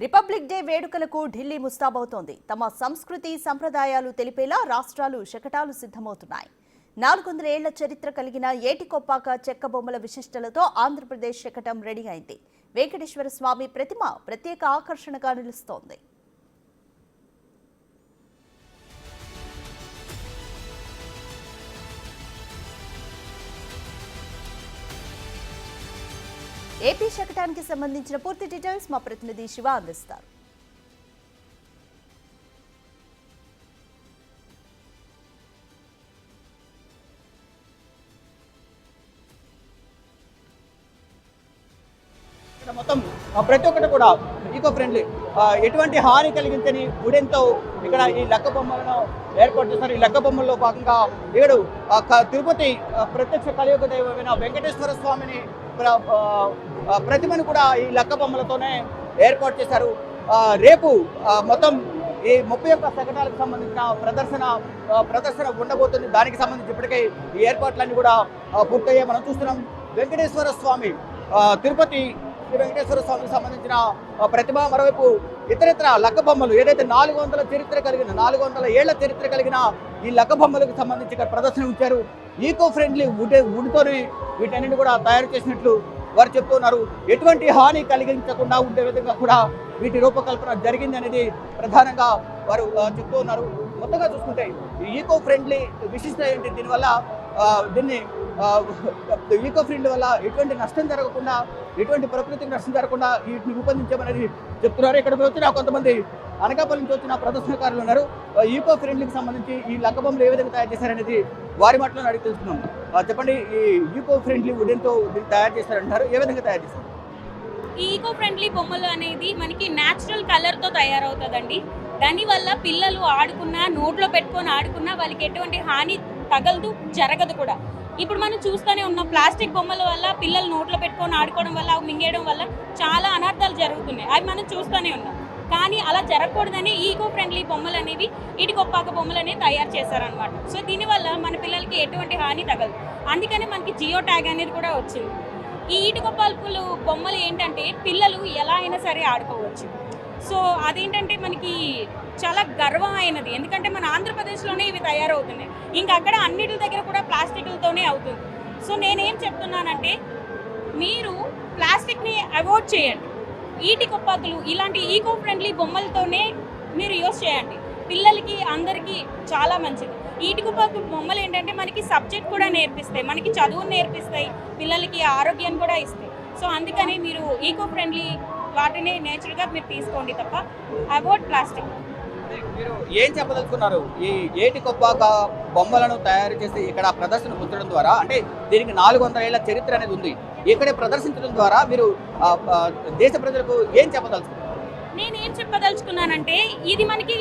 Republic day వేడుకలకు ఢిల్లీ ముస్తాబవుతోంది. తమ సంస్కృతి సంప్రదాయాలు తెలిపేలా రాష్ట్రాలు శకటాలు సిద్ధమవుతున్నాయి. 400 ఏళ్ల చరిత్ర కలిగిన ఏటికొప్పాక చెక్క బొమ్మల విశిష్టలతో ఆంధ్రప్రదేశ్ శకటం రెడీ అయింది. వెంకటేశ్వర స్వామి ప్రతిమ ప్రత్యేక ఆకర్షణగా నిలుస్తోంది. ఏపీ శకటానికి సంబంధించిన పూర్తి డీటెయిల్స్ మా ప్రతినిధి శివ అందిస్తారు. మొత్తం ప్రతి ఒక్కటి కూడా ఈకో ఫ్రెండ్లీ, ఎటువంటి హాని కలిగించని వుడెన్తో ఇక్కడ ఈ లక్క బొమ్మలను ఏర్పాటు చేస్తారు. ఈ లక్క బొమ్మల్లో భాగంగా ఏడు తిరుపతి ప్రత్యక్ష కలియుగ దైవమైన వెంకటేశ్వర స్వామిని ప్రతిమను కూడా ఈ లక్క బొమ్మలతోనే ఏర్పాటు చేశారు. రేపు మొత్తం ఈ 31 శకటాలకు సంబంధించిన ప్రదర్శన ఉండబోతుంది. దానికి సంబంధించి ఇప్పటికే ఈ ఏర్పాట్లన్నీ కూడా పూర్తయ్యాయి. మనం చూస్తున్నాం వెంకటేశ్వర స్వామి, తిరుపతి వెంకటేశ్వర స్వామికి సంబంధించిన ప్రతిమ, మరోవైపు ఇతరితర లక్క బొమ్మలు, ఏదైతే 400 ఏళ్ల చరిత్ర కలిగిన ఈ లక్క బొమ్మలకు సంబంధించి ఇక్కడ ప్రదర్శన ఉంచారు. ఈకో ఫ్రెండ్లీ వుడ్తోనే వీటన్నింటినీ కూడా తయారు చేసినట్లు వారు చెప్తున్నారు. ఎటువంటి హాని కలిగించకుండా ఉండే విధంగా కూడా వీటి రూపకల్పన జరిగింది అనేది ప్రధానంగా వారు చెప్తూ ఉన్నారు. మొత్తంగా చూసుకుంటే ఈకో ఫ్రెండ్లీ విశిష్టత ఏంటి, దీన్ని ఈకో ఫ్రెండ్లీ వల్ల ఎటువంటి నష్టం జరగకుండా, ఎటువంటి ప్రకృతికి నష్టం జరగకుండా వీటిని రూపొందించామనేది చెప్తున్నారు. ఇక్కడికి వచ్చిన కొంతమంది అనకాపల్లి నుంచి వచ్చిన ప్రదర్శనకారులు ఉన్నారు. ఈకో ఫ్రెండ్లీకి సంబంధించి ఈ లక్క బొమ్మలు ఏ విధంగా తయారు చేశారనేది వారి మాటలో అడిగి తెలుసుకున్నాం. చెప్పండి, ఈ ఈకో ఫ్రెండ్లీ వుడెన్తో దీన్ని తయారు చేశారంటారు, ఏ విధంగా తయారు చేశారు? ఈ ఈకో ఫ్రెండ్లీ బొమ్మలు అనేది మనకి న్యాచురల్ కలర్తో తయారవుతుందండి. దానివల్ల పిల్లలు ఆడుకున్నా, నోట్లో పెట్టుకొని ఆడుకున్నా వాళ్ళకి ఎటువంటి హాని తగలదు, జరగదు కూడా. ఇప్పుడు మనం చూస్తూనే ఉన్నాం, ప్లాస్టిక్ బొమ్మల వల్ల పిల్లలు నోట్లో పెట్టుకొని ఆడుకోవడం వల్ల, అవి మింగేయడం వల్ల చాలా అనర్థాలు జరుగుతున్నాయి. అవి మనం చూస్తూనే ఉన్నాం. కానీ అలా జరగకూడదని ఈకో ఫ్రెండ్లీ బొమ్మలు అనేవి, ఈటికొప్పాక బొమ్మలు అనేవి తయారు చేశారనమాట. సో దీనివల్ల మన పిల్లలకి ఎటువంటి హాని తగలదు. అందుకనే మనకి జియో ట్యాగ్ అనేది కూడా వచ్చింది. ఈ ఈటికొప్పాకులు బొమ్మలు ఏంటంటే పిల్లలు ఎలా అయినా సరే ఆడుకోవచ్చు. సో అదేంటంటే మనకి చాలా గర్వమైనది, ఎందుకంటే మన ఆంధ్రప్రదేశ్లోనే ఇవి తయారవుతున్నాయి. ఇంకా అక్కడ అన్నిటి దగ్గర కూడా ప్లాస్టిక్లతోనే అవుతుంది. సో నేనేం చెప్తున్నానంటే, మీరు ప్లాస్టిక్ని అవాయిడ్ చేయండి. ఈటికొప్పాకులు ఇలాంటి ఈకో ఫ్రెండ్లీ బొమ్మలతోనే మీరు యూస్ చేయండి. పిల్లలకి అందరికీ చాలా మంచిది. ఈటికొప్పాకు బొమ్మలు ఏంటంటే మనకి సబ్జెక్ట్ కూడా నేర్పిస్తాయి, మనకి చదువును నేర్పిస్తాయి, పిల్లలకి ఆరోగ్యాన్ని కూడా ఇస్తాయి. సో అందుకని మీరు ఈకో ఫ్రెండ్లీ వాటిని నేచురల్గా మీరు తీసుకోండి తప్ప అవాయిడ్ ప్లాస్టిక్. మీరు ఏం చెప్పదలుచుకున్నారు? ఈ ఏటికొప్పాక బొమ్మలను తయారు చేసి ఇక్కడ ప్రదర్శన ఉంచడం ద్వారా, అంటే దీనికి 400 ఏళ్ల చరిత్ర అనేది ఉంది, ఇక్కడే ప్రదర్శించడం ద్వారా మీరు దేశ ప్రజలకు ఏం చెప్పదలుచుకున్నారు? నేనేం చెప్పదలుచుకున్నానంటే, ఇది మనకి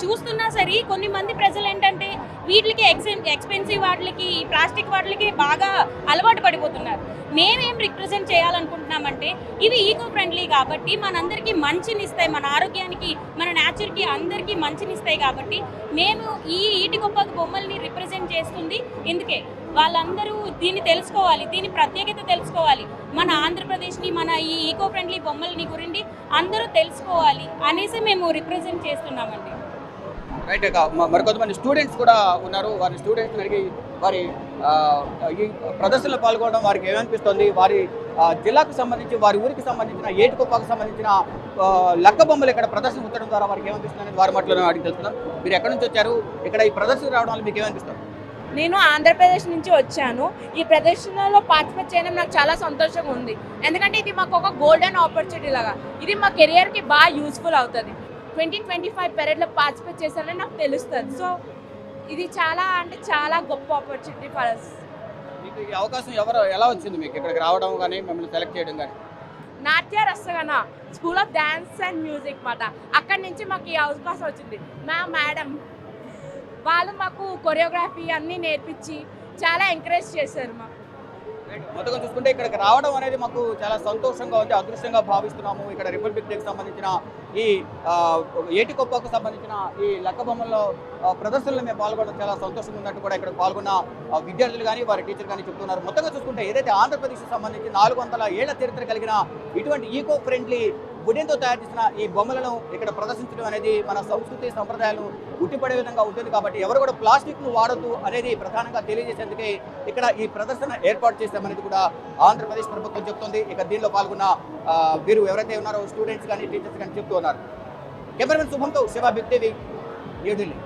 చూస్తున్నా సరే కొన్ని మంది ప్రజలు ఏంటంటే వీటికి ఎక్స్పెన్సివ్ వాటికి, ప్లాస్టిక్ వాటికి బాగా అలవాటు పడిపోతున్నారు. మేమేం రిప్రజెంట్ చేయాలనుకుంటున్నామంటే, ఇవి ఈకో ఫ్రెండ్లీ కాబట్టి మనందరికీ మంచినిస్తాయి, మన ఆరోగ్యానికి, మన నేచర్కి అందరికీ మంచినిస్తాయి. కాబట్టి మేము ఈ ఈటికొప్పాక బొమ్మల్ని రిప్రజెంట్ చేస్తుంది ఇందుకే. వాళ్ళందరూ దీన్ని తెలుసుకోవాలి, దీని ప్రత్యేకత తెలుసుకోవాలి, మన ఆంధ్రప్రదేశ్ని, మన ఈ ఈకో ఫ్రెండ్లీ బొమ్మల్ని గురించి అందరూ తెలుసుకోవాలి అనేసి మేము రిప్రజెంట్ చేస్తున్నామండి. రైట్. మరి కొంతమంది స్టూడెంట్స్ కూడా ఉన్నారు. వారి స్టూడెంట్స్ అడిగి వారి ఈ ప్రదర్శనలో పాల్గొనడం వారికి ఏమనిపిస్తుంది, వారి జిల్లాకు సంబంధించి, వారి ఊరికి సంబంధించిన ఏటికొప్పాకు సంబంధించిన లక్క బొమ్మలు ఇక్కడ ప్రదర్శన ఉంచడం ద్వారా వారికి ఏమనిపిస్తుంది అనేది వారి మాటలో అడిగి తెలుస్తున్నాం. మీరు ఎక్కడి నుంచి వచ్చారు, ఇక్కడ ఈ ప్రదర్శన రావడం వల్ల మీకు ఏమనిపిస్తుంది? నేను ఆంధ్రప్రదేశ్ నుంచి వచ్చాను. ఈ ప్రదర్శనలో పార్టిసిపేట్ చేయడం నాకు చాలా సంతోషంగా ఉంది. ఎందుకంటే ఇది మాకు ఒక గోల్డెన్ ఆపర్చునిటీ లాగా, ఇది మా కెరియర్కి బాగా యూస్ఫుల్ అవుతుంది. 2025 పెరేడ్లో పార్టిసిపేట్ చేశానని నాకు తెలుస్తుంది. సో ఇది చాలా అంటే చాలా గొప్ప ఆపర్చునిటీ ఫర్ అస్. మీకు ఈ అవకాశం ఎలా వచ్చింది, మీకు ఇక్కడికి రావడం కానీ మిమ్మల్ని సెలెక్ట్ చేయడం కానీ? Natya Rasagana school of dance and music మాట, అక్కడి నుంచి మాకు ఈ అవకాశం వచ్చింది. మేడం వాళ్ళు మాకు కొరియోగ్రఫీ అన్నీ నేర్పించి చాలా ఎంకరేజ్ చేశారు మాకు. మొత్తంగా చూసుకుంటే ఇక్కడికి రావడం అనేది మాకు చాలా సంతోషంగా ఉంది, అదృష్టంగా భావిస్తున్నాము. ఇక్కడ రిపబ్లిక్ డేకి సంబంధించిన ఈ ఏటికొప్పాకు సంబంధించిన ఈ లక్క బొమ్మల్లో ప్రదర్శనలో మేము పాల్గొనడం చాలా సంతోషంగా ఉన్నట్టు కూడా ఇక్కడ పాల్గొన్న విద్యార్థులు కానీ వారి టీచర్ కానీ చెప్తున్నారు. మొత్తంగా చూసుకుంటే ఏదైతే ఆంధ్రప్రదేశ్కి సంబంధించి 400 ఏళ్ల చరిత్ర కలిగిన ఇటువంటి ఈకో ఫ్రెండ్లీ వుడెన్తో తయారు చేసిన ఈ బొమ్మలను ఇక్కడ ప్రదర్శించడం అనేది మన సంస్కృతి సంప్రదాయాలను ఉట్టిపడే విధంగా ఉంటుంది. కాబట్టి ఎవరు కూడా ప్లాస్టిక్ ను వాడొద్దు అనేది ప్రధానంగా తెలియజేసేందుకే ఇక్కడ ఈ ప్రదర్శన ఏర్పాటు చేశామనేది కూడా ఆంధ్రప్రదేశ్ ప్రభుత్వం చెప్తోంది. ఇక దీనిలో పాల్గొన్న వీరు ఎవరైతే ఉన్నారో స్టూడెంట్స్ కానీ టీచర్స్ కానీ చెప్తూ ఉన్నారు. కెమెరామెన్ శుభంతో శివ బిగ్ టీవీ, న్యూఢిల్లీ.